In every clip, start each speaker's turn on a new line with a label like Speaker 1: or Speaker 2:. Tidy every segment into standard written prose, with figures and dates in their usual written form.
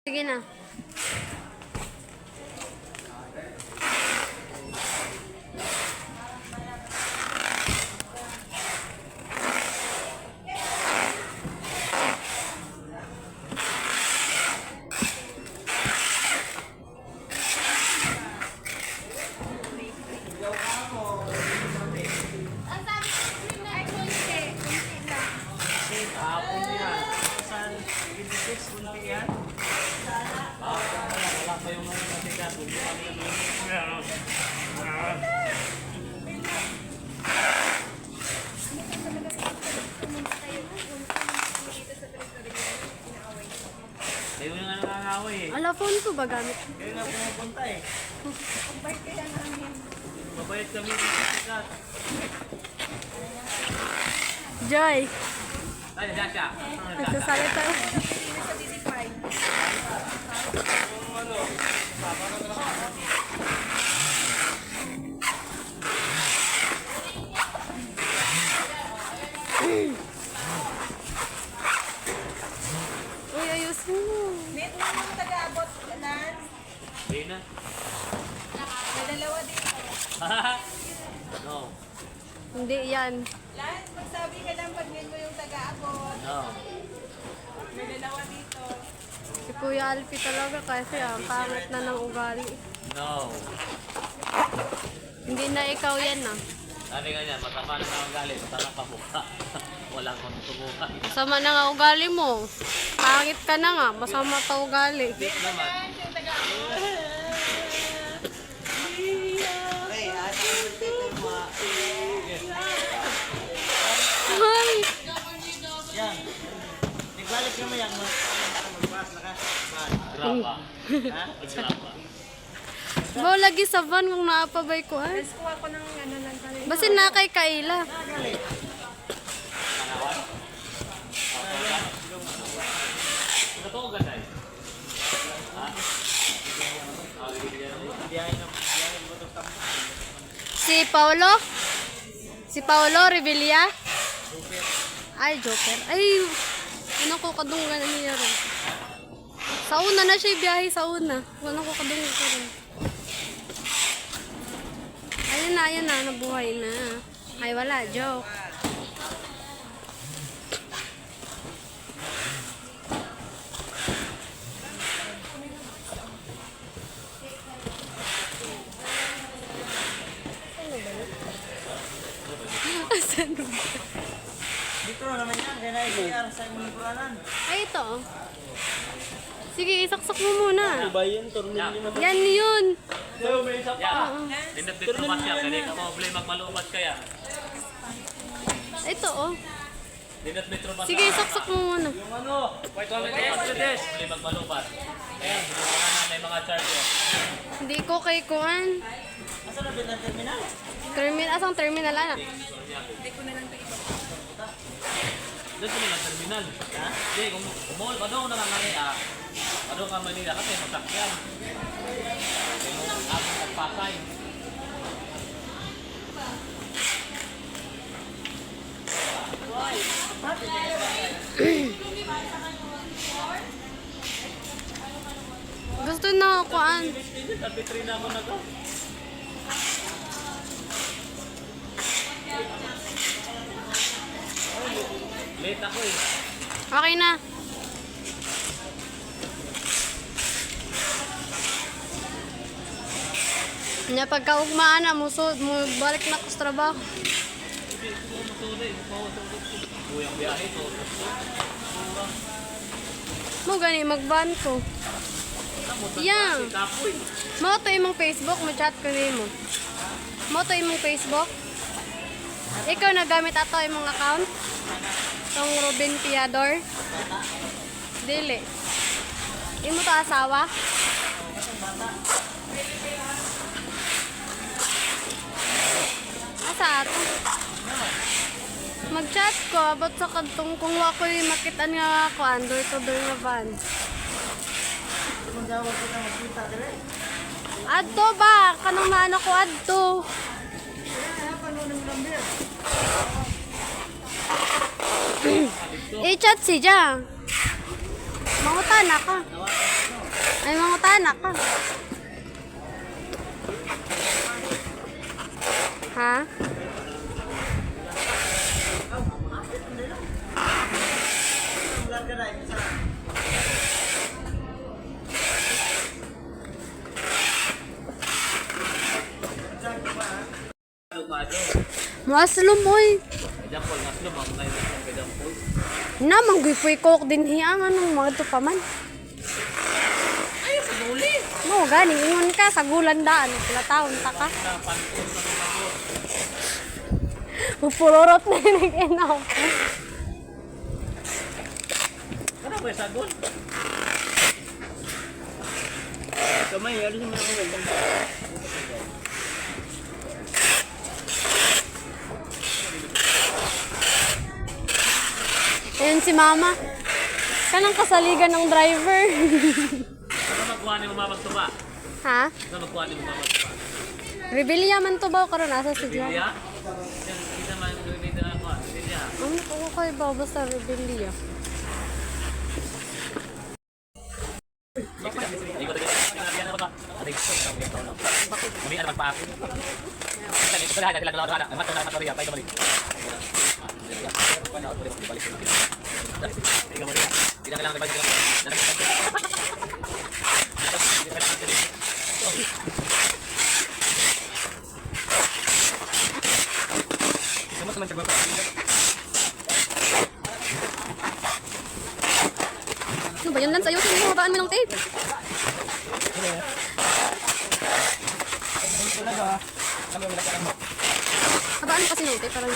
Speaker 1: Sige na.
Speaker 2: Kayo nga nangangaway eh.
Speaker 1: Ala, phone ko ba gamit?
Speaker 2: Kayo nga pumupunta eh.
Speaker 3: Mabait kaya namin.
Speaker 2: Mabait kami dito sa sikat.
Speaker 1: Joy.
Speaker 2: Ay, Dasha.
Speaker 1: Nagsasalita.
Speaker 3: Sa Disify.
Speaker 1: Uy, ayusin mo.
Speaker 3: Net mo yung taga-abot, Lance.
Speaker 2: Hindi na.
Speaker 3: May dalawa dito.
Speaker 2: No.
Speaker 1: Hindi yan.
Speaker 3: Lance, magsabi ka lang pag net mo yung taga-abot.
Speaker 2: No.
Speaker 3: May dalawa dito.
Speaker 1: Si Kuya Alfie talaga kasi pangit na ng ugali.
Speaker 2: No.
Speaker 1: Hindi na ikaw yan
Speaker 2: Sabi nga niya, matama na ang galit, matama pa mukha. Walang kontutunguhan.
Speaker 1: Masama na nga ugali mo. Pangit ka na nga. Masama pa ugali.
Speaker 2: Dik naman.
Speaker 3: Lance, yung taga-abot.
Speaker 1: Ay!
Speaker 4: Yan. Nagbalik kami yan. Magbas na ka.
Speaker 2: Graba. Ha? Graba.
Speaker 1: Bo, lagi sa van kung naapabay ko ay.
Speaker 3: Let's kuha ko ng ano lang tayo.
Speaker 1: Basin na kay Kaila.
Speaker 2: Manawan? Ito ko ganay. Ha?
Speaker 4: Biyahe mo ito sa
Speaker 1: Si Paolo? Si Paolo Revilla? Ay, Joker. Ay, ano ko kadungan niya rin. Sa una na siya biyahe sa una. Wala ko kadungan ko rin. Ayan na, nabuhay na. Ay, wala, joke. Asan ba?
Speaker 4: dito naman yan. Kaya na-ICR sa imong puranan.
Speaker 1: Ay, ito. Sige, isaksak mo muna.
Speaker 4: Bayan, turnin nyo na.
Speaker 1: Yan yun.
Speaker 2: Yan. Tinapit naman siya. Kaya ka problema magmalupat kaya.
Speaker 1: Ito, oh.
Speaker 2: Tinapit naman
Speaker 1: Sige, isaksak mo muna.
Speaker 2: Yung ano? Wait, one minute. Problema magmalupat. Ayan, sinuha na may mga charger.
Speaker 1: Hindi ko kay Kuan.
Speaker 4: Asa na bilang terminal?
Speaker 1: Asang terminal, ana?
Speaker 3: Hindi ko na lang ito iba.
Speaker 2: Doon sila ng terminal. Ha? Hindi, kung umol, ano na nga nga ano ka Manila kasi masakyan. Kung ako nagpakay.
Speaker 1: Gusto na Kuan.
Speaker 2: Tapitri na ako na to. Late ako eh.
Speaker 1: Okay na. Nya pagkaugmaan na mo balik na ko sa trabaho.
Speaker 2: Hindi, ko matuloy. Kuyang biyahe to.
Speaker 1: Mo gani magban ko. Yang.
Speaker 2: Kapoy.
Speaker 1: Mo to imong Facebook, mo chat ko nimo. Mo to imong Facebook. Ikaw nagamit ato imong account? Tong Robin Piador? Dili. Imo to asawa? Asa ato? Mag-chat ko about sa kadtong kung wa ko makitan nga ako under to door nga van.
Speaker 4: Magawag ko na magkita dire.
Speaker 1: Adto ba? Kanong naano ko adto? I-chat si Jang. Mangutan na ka. Mag-anak ka. Ha?
Speaker 4: Vlog ka na, isa.
Speaker 2: Lumado.
Speaker 1: Muslum, oy.
Speaker 2: Example, maslo, mga ngayon ng example.
Speaker 1: Na, manggipoy coke din hiyang. Anong mga ito pa man?
Speaker 2: Ay, panuli.
Speaker 1: No, gani. Ingon ka sa gulandaan. Pila taon ta ka.
Speaker 2: Sa pantun sa lumado.
Speaker 1: Pupurorot na yun. Inaw.
Speaker 2: Ano ba yung sagon?
Speaker 4: Kamay, ano siya mga welcome.
Speaker 1: Ayan si mama. Kanang kasaligan ng driver.
Speaker 2: Ano magkuha ni mamagtuba?
Speaker 1: Ha?
Speaker 2: Ano magkuha ni mamagtuba?
Speaker 1: Rebellia man to ba o karon asa sigla?
Speaker 2: Bilya? Isa man yung dito na ako. Bilya.
Speaker 1: Ano ko kay ba basta rebellia?
Speaker 2: Hindi ko talaga. Sinabihan ako ba? Ating kami ano magpaako. Ito lahat sila dalawa na. Matto na matoriya pa ito balik. Tidak kailangan dibalik. Semua teman coba.
Speaker 1: Ano ba yun lang sa'yo? Sino habaan mo ng tape? Habaan mo kasi ng tape. Parang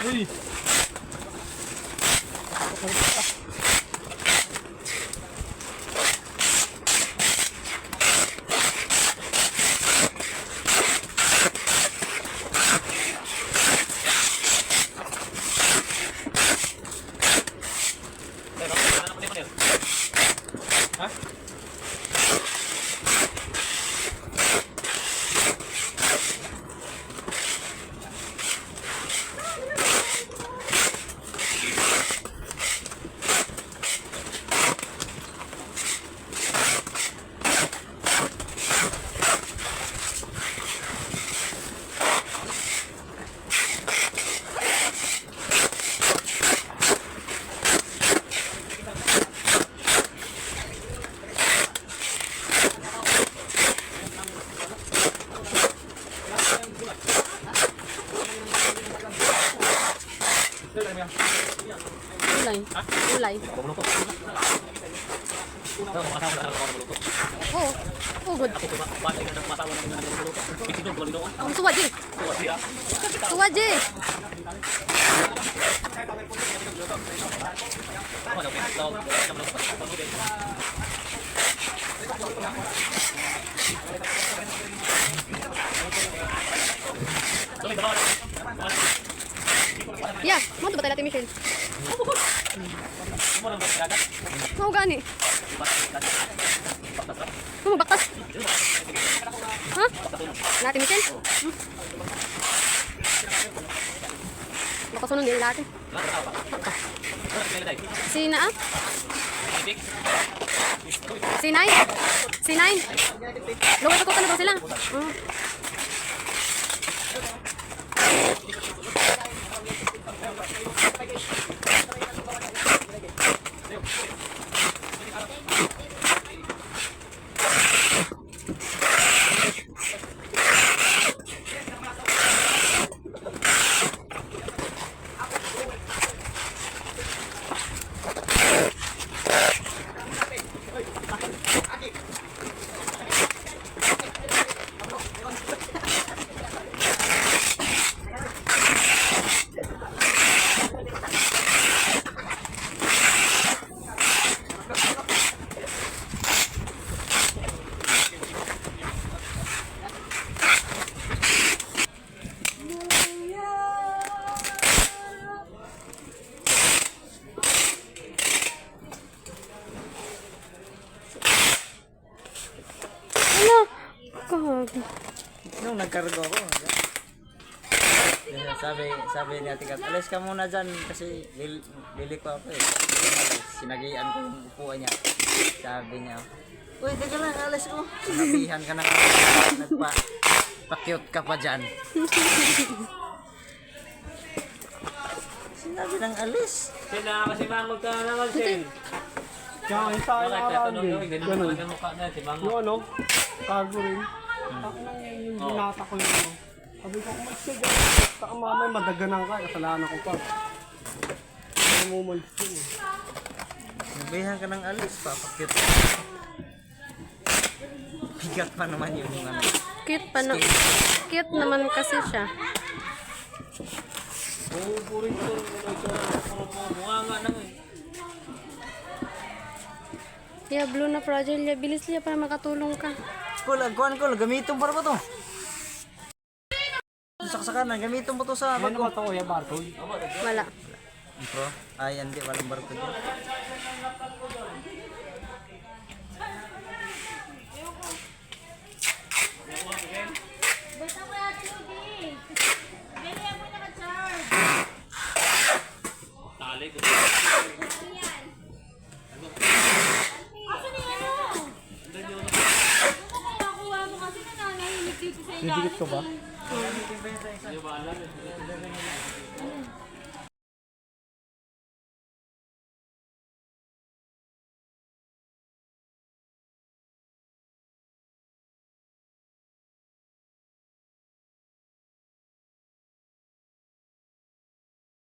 Speaker 2: Uy.
Speaker 1: ulay. Ulay. Oo. Oh, good. Ang suwad eh. Suwad eh. Yeah, mo to ba tayo natin, Michelle? Oo, gani. Mo baktas. Ha? Natin, Michelle? Baka sunod din natin. Sina ah? Sinay? Sinay? Luwag ako ka na daw sila.
Speaker 4: Nung nagkargo ako. Sabi ni Ate Kat, alis ka muna dyan kasi lili ko ako eh. Sinagian ko yung upuan niya. Sabi niya, uy, teka lang, alis ko. Sinabihan ka na ka. Nagpa-cute ka pa dyan. Sinabi ng alis.
Speaker 2: Sila kasi mangot ka na naman, Sil.
Speaker 5: Kaya yung sa akin
Speaker 2: Bakit
Speaker 5: nakaraan
Speaker 2: tatanong
Speaker 5: din.
Speaker 2: daw,
Speaker 5: Ganun.
Speaker 2: ganun mukha na, si Mangot.
Speaker 5: Yung ano, cargo rin. Ako nang yung binata ko yung ano. Sabi ko, umalis ka dyan. Saka mamay, madaganan ka. Kasalanan ko pa. Kaya mo umalis yun eh.
Speaker 4: Sinabihan ka ng alis, papakute. Bigat pa naman yung ano.
Speaker 1: Cute pa no. Cute naman kasi siya.
Speaker 2: Oo, purin ko. Bunga nga nang eh.
Speaker 1: Yeah, blue na fragile. Yeah, bilis liya para makatulong ka.
Speaker 4: Kuan ko, gamitin para ba to? Saksakanan, gamitin mo to sa
Speaker 5: Ano ba ito, Kuya Barcode?
Speaker 1: Wala.
Speaker 4: Pro? Ay, hindi, walang barcode yun.
Speaker 2: Tali ko.
Speaker 5: Didikit ko ba?
Speaker 2: Hindi ba alam?